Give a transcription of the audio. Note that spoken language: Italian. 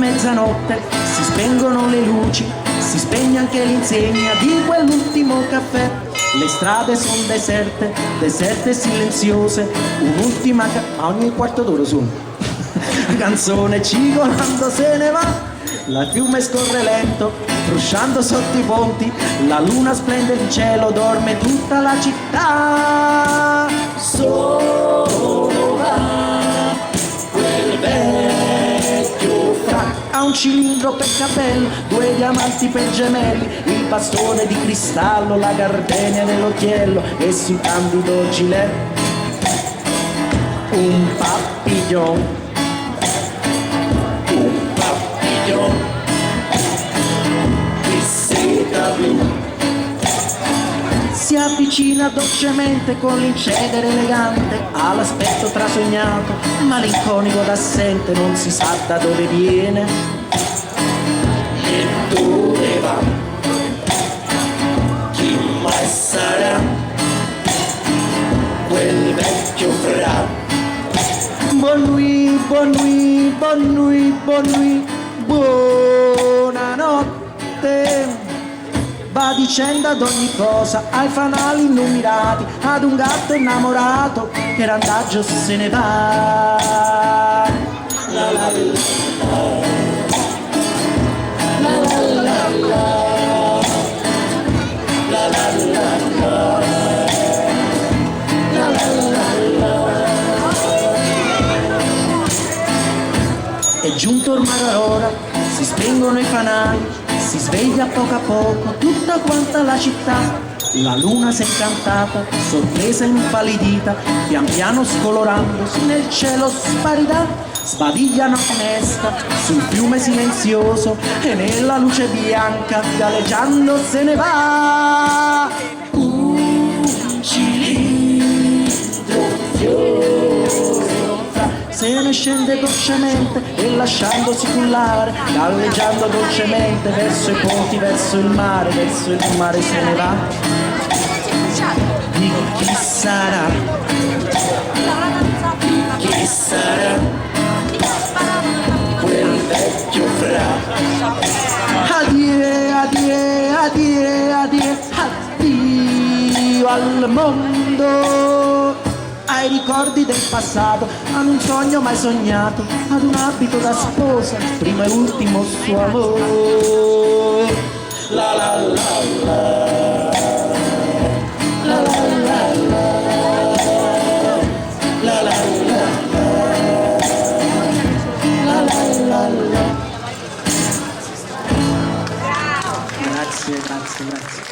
mezzanotte, si spengono le luci, si spegne anche l'insegna di quell'ultimo caffè. Le strade sono deserte, deserte e silenziose, un'ultima a ogni quarto d'ora su canzone cigolando se ne va. La fiume scorre lento, frusciando sotto i ponti, la luna splende il cielo, dorme tutta la città. Solo va quel vecchio frac, ha un cilindro per capello, due diamanti per gemelli, il bastone di cristallo, la gardenia nell'occhiello e sul candido gilet un papillon. Di seta blu si avvicina dolcemente con l'incedere elegante, ha l'aspetto trasognato, malinconico ed assente, non si sa da dove viene e dove va, chi mai sarà quel vecchio fra. Buon nuit, buon nuit, buon nuit, buon nuit, buonanotte. Va dicendo ad ogni cosa, ai fanali illuminati, ad un gatto innamorato, che randaggio se ne va. La la la la la la la la È giunto ormai l'ora, si spengono i fanali, si sveglia a poco tutta quanta la città. La luna s'è incantata, sorpresa e impallidita, pian piano scolorandosi nel cielo sparirà. Sbadiglia una finestra sul fiume silenzioso e nella luce bianca galleggiando se ne va. Un cilindro fioso se ne scende dolcemente e lasciandosi cullare, galleggiando dolcemente verso i ponti, verso il mare se ne va. Dico chi sarà, chi sarà quel vecchio fra. Addio, addio, addio, addio, addio al mondo, ai ricordi del passato, ad un sogno mai sognato, ad un abito da sposa, primo e ultimo suo amore. La la la la, la la la la, la la la la, la la la. Grazie, grazie, grazie.